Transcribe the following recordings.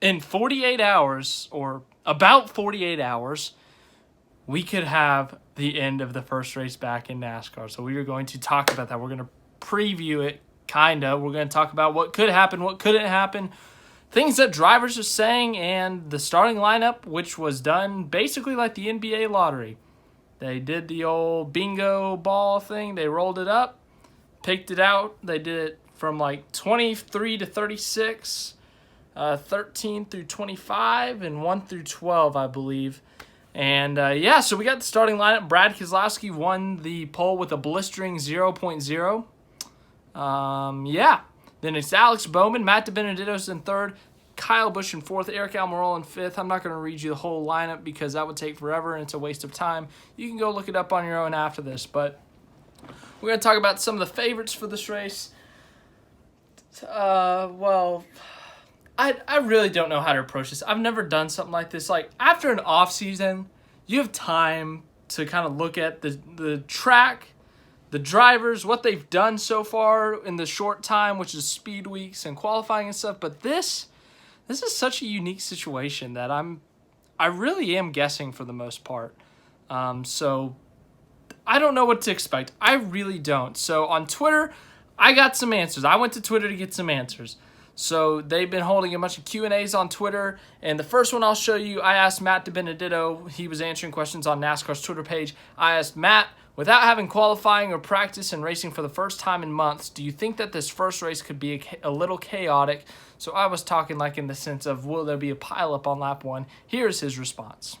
In 48 hours, or about 48 hours, we could have the end of the first race back in NASCAR. So we are going to talk about that. We're going to preview it, kind of. We're going to talk about what could happen, what couldn't happen, things that drivers are saying, and the starting lineup, which was done basically like the NBA lottery. They did the old bingo ball thing. They rolled it up, picked it out. They did it from like 23 to 36, 13 through 25, and 1 through 12, I believe. And so we got the starting lineup. Brad Keselowski won the pole with a blistering 0.0. Then it's Alex Bowman, Matt DiBenedetto's in third, Kyle Busch in fourth, Eric Almirola in fifth. I'm not going to read you the whole lineup because that would take forever and it's a waste of time. You can go look it up on your own after this. But we're going to talk about some of the favorites for this race. I really don't know how to approach this. I've never done something like this. Like, after an off season, you have time to kind of look at the track, the drivers, what they've done so far in the short time, which is speed weeks and qualifying and stuff. But this is such a unique situation that I really am guessing for the most part. So I don't know what to expect. I really don't. So on Twitter, I got some answers. I went to Twitter to get some answers. So they've been holding a bunch of Q&As on Twitter. And the first one I'll show you, I asked Matt DiBenedetto. He was answering questions on NASCAR's Twitter page. I asked Matt, without having qualifying or practice and racing for the first time in months, do you think that this first race could be a little chaotic? So I was talking like in the sense of, will there be a pileup on lap one? Here's his response.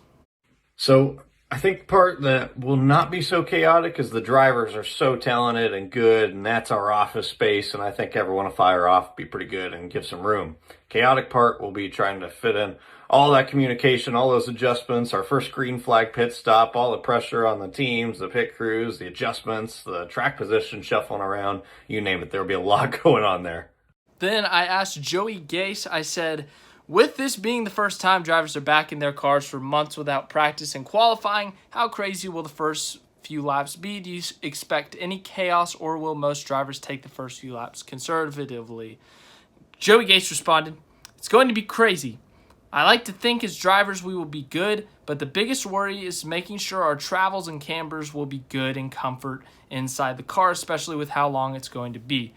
So I think the part that will not be so chaotic is the drivers are so talented and good, and that's our office space, and I think everyone will fire off, be pretty good, and give some room. Chaotic part will be trying to fit in all that communication, all those adjustments, our first green flag pit stop, all the pressure on the teams, the pit crews, the adjustments, the track position shuffling around, you name it, there'll be a lot going on there. Then I asked Joey Gase, I said, with this being the first time drivers are back in their cars for months without practice and qualifying, how crazy will the first few laps be? Do you expect any chaos, or will most drivers take the first few laps conservatively? Joey Gase responded, it's going to be crazy. I like to think as drivers we will be good, but the biggest worry is making sure our travels and cambers will be good and comfort inside the car, especially with how long it's going to be.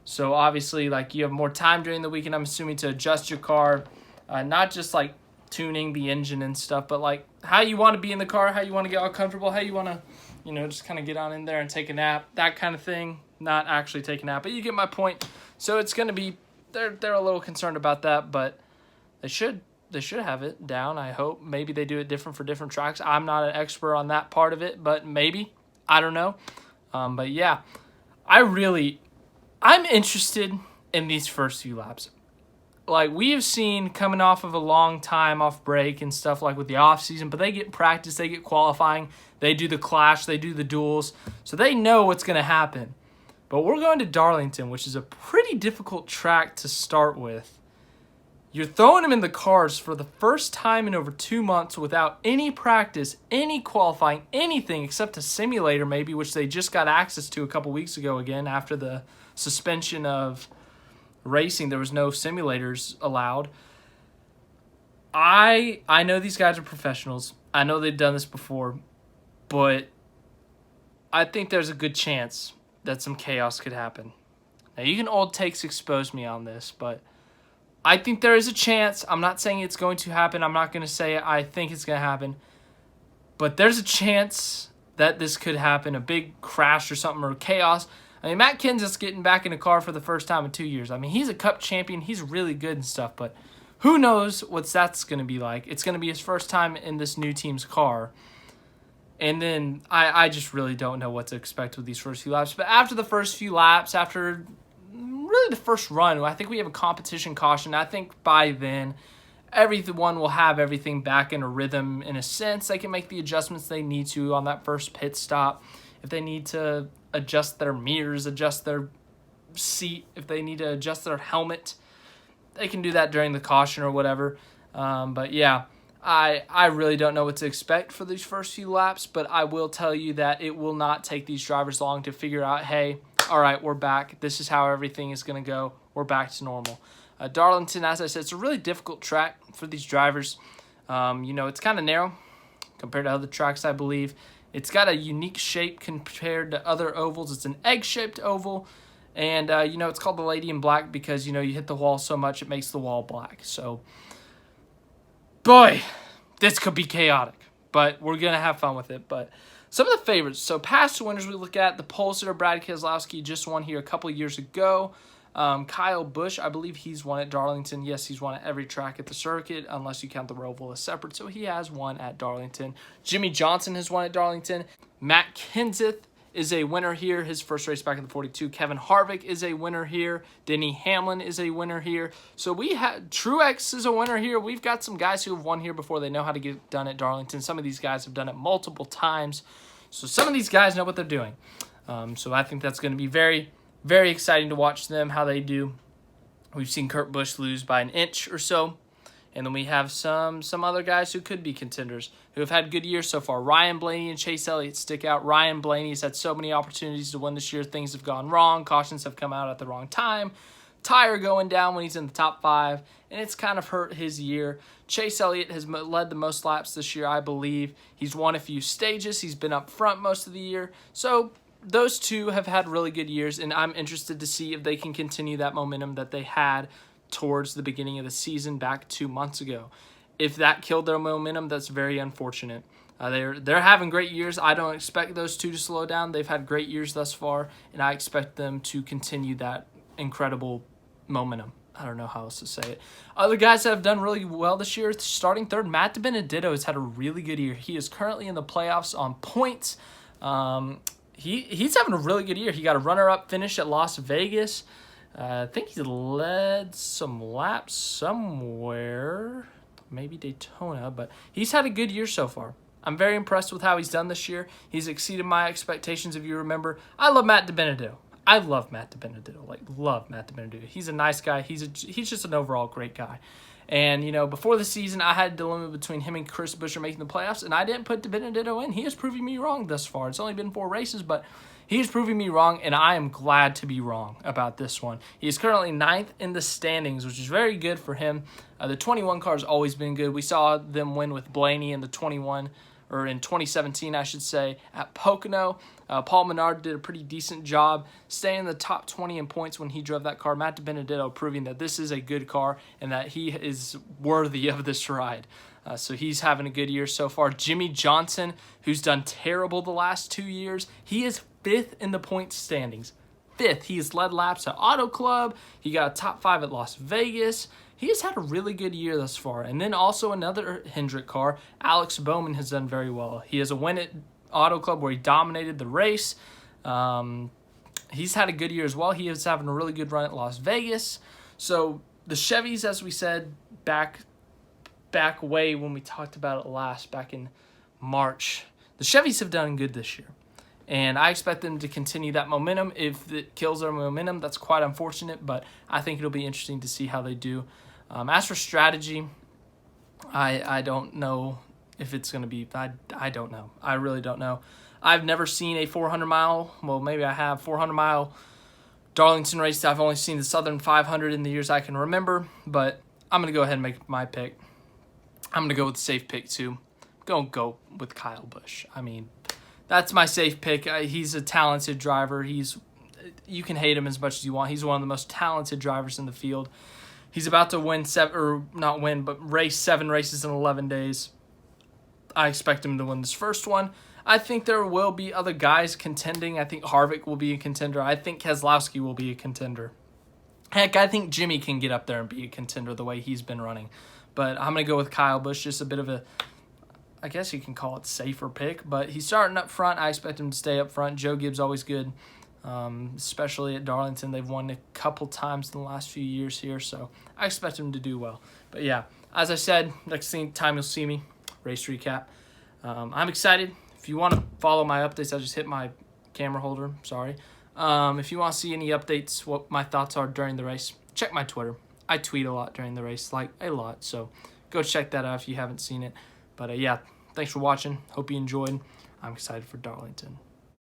So obviously, like, you have more time during the weekend, I'm assuming, to adjust your car, not just like tuning the engine and stuff, but like how you want to be in the car, how you want to get all comfortable, how you want to, just kind of get on in there and take a nap, that kind of thing. Not actually take a nap, but you get my point. So it's going to be, they're a little concerned about that, but they should have it down, I hope. Maybe they do it different for different tracks. I'm not an expert on that part of it, but maybe. I don't know. But yeah, I'm interested in these first few laps. Like, we have seen coming off of a long time off break and stuff, like with the off season, but they get practice, they get qualifying, they do the clash, they do the duels, so they know what's going to happen. But we're going to Darlington, which is a pretty difficult track to start with. You're throwing them in the cars for the first time in over 2 months without any practice, any qualifying, anything except a simulator maybe, which they just got access to a couple weeks ago again after the suspension of racing. There was no simulators allowed. I know these guys are professionals. I know they've done this before, but I think there's a good chance that some chaos could happen. Now, you can old takes expose me on this, but I think there is a chance. I'm not saying it's going to happen. I'm not going to say I think it's going to happen, but there's a chance that this could happen, a big crash or something, or chaos. I mean, Matt Kenseth's getting back in a car for the first time in 2 years. I mean, he's a Cup champion. He's really good and stuff, but who knows what that's going to be like. It's going to be his first time in this new team's car. And then I just really don't know what to expect with these first few laps. But after the first few laps, after really the first run, I think we have a competition caution. I think by then, everyone will have everything back in a rhythm in a sense. They can make the adjustments they need to on that first pit stop. If they need to adjust their mirrors, adjust their seat, if they need to adjust their helmet, they can do that during the caution or whatever. But yeah, I really don't know what to expect for these first few laps, but I will tell you that it will not take these drivers long to figure out, hey, all right, we're back. This is how everything is going to go. We're back to normal. Darlington, as I said, it's a really difficult track for these drivers. It's kind of narrow compared to other tracks, I believe. It's got a unique shape compared to other ovals. It's an egg-shaped oval, and, it's called the Lady in Black because, you hit the wall so much it makes the wall black. So, boy, this could be chaotic, but we're going to have fun with it. But some of the favorites. So, past winners we look at, the pole sitter Brad Keselowski just won here a couple years ago. Kyle Busch, I believe he's won at Darlington. Yes, he's won at every track at the circuit, unless you count the Roval as separate. So he has won at Darlington. Jimmy Johnson has won at Darlington. Matt Kenseth is a winner here. His first race back in the 42. Kevin Harvick is a winner here. Denny Hamlin is a winner here. So we have Truex is a winner here. We've got some guys who have won here before. They know how to get it done at Darlington. Some of these guys have done it multiple times. So some of these guys know what they're doing. So I think that's going to be very, very exciting to watch them, how they do. We've seen Kurt Busch lose by an inch or so. And then we have some other guys who could be contenders who have had good years so far. Ryan Blaney and Chase Elliott stick out. Ryan Blaney has had so many opportunities to win this year. Things have gone wrong. Cautions have come out at the wrong time. Tire going down when he's in the top 5. And it's kind of hurt his year. Chase Elliott has led the most laps this year, I believe. He's won a few stages. He's been up front most of the year. So those two have had really good years, and I'm interested to see if they can continue that momentum that they had towards the beginning of the season back 2 months ago. If that killed their momentum, that's very unfortunate. They're having great years. I don't expect those two to slow down. They've had great years thus far, and I expect them to continue that incredible momentum. I don't know how else to say it. Other guys that have done really well this year, starting third, Matt DiBenedetto has had a really good year. He is currently in the playoffs on points. He's having a really good year. He got a runner-up finish at Las Vegas. I think he led some laps somewhere, maybe Daytona, but he's had a good year so far. I'm very impressed with how he's done this year. He's exceeded my expectations, if you remember. I love Matt DiBenedetto. I love Matt DiBenedetto. Love Matt DiBenedetto. He's a nice guy. He's just an overall great guy. And, before the season, I had a dilemma between him and Chris Buescher making the playoffs, and I didn't put DiBenedetto in. He is proving me wrong thus far. It's only been 4 races, but he is proving me wrong, and I am glad to be wrong about this one. He is currently 9th in the standings, which is very good for him. The 21 car has always been good. We saw them win with Blaney in the 21, or in 2017, I should say, at Pocono. Paul Menard did a pretty decent job staying in the top 20 in points when he drove that car. Matt DiBenedetto proving that this is a good car and that he is worthy of this ride. So he's having a good year so far. Jimmy Johnson, who's done terrible the last 2 years, he is 5th in the points standings. 5th. He has led laps at Auto Club. He got a top 5 at Las Vegas. He has had a really good year thus far. And then also another Hendrick car, Alex Bowman, has done very well. He has a win at Auto Club where he dominated the race. He's had a good year as well. He is having a really good run at Las Vegas. So the Chevys, as we said back way when we talked about it last, back in March, the Chevys have done good this year. And I expect them to continue that momentum. If it kills their momentum, that's quite unfortunate, but I think it'll be interesting to see how they do. As for strategy, I don't know if it's going to be, I don't know. I really don't know. I've never seen a 400-mile, well, maybe I have, 400-mile Darlington race. I've only seen the Southern 500 in the years I can remember, but I'm going to go ahead and make my pick. I'm going to go with the safe pick, too. Don't go with Kyle Busch. I mean, that's my safe pick. He's a talented driver. You can hate him as much as you want. He's one of the most talented drivers in the field. He's about to race 7 races in 11 days. I expect him to win this first one. I think there will be other guys contending. I think Harvick will be a contender. I think Keselowski will be a contender. Heck, I think Jimmy can get up there and be a contender the way he's been running. But I'm going to go with Kyle Busch, just a bit of a, I guess you can call it safer pick. But he's starting up front. I expect him to stay up front. Joe Gibbs always good, especially at Darlington. They've won a couple times in the last few years here, so I expect him to do well. But yeah, as I said, next time you'll see me, race recap. I'm excited. If you want to follow my updates, I just hit my camera holder. Sorry. If you want to see any updates, what my thoughts are during the race, check my Twitter. I tweet a lot during the race, like a lot. So go check that out if you haven't seen it. But yeah, thanks for watching. Hope you enjoyed. I'm excited for Darlington.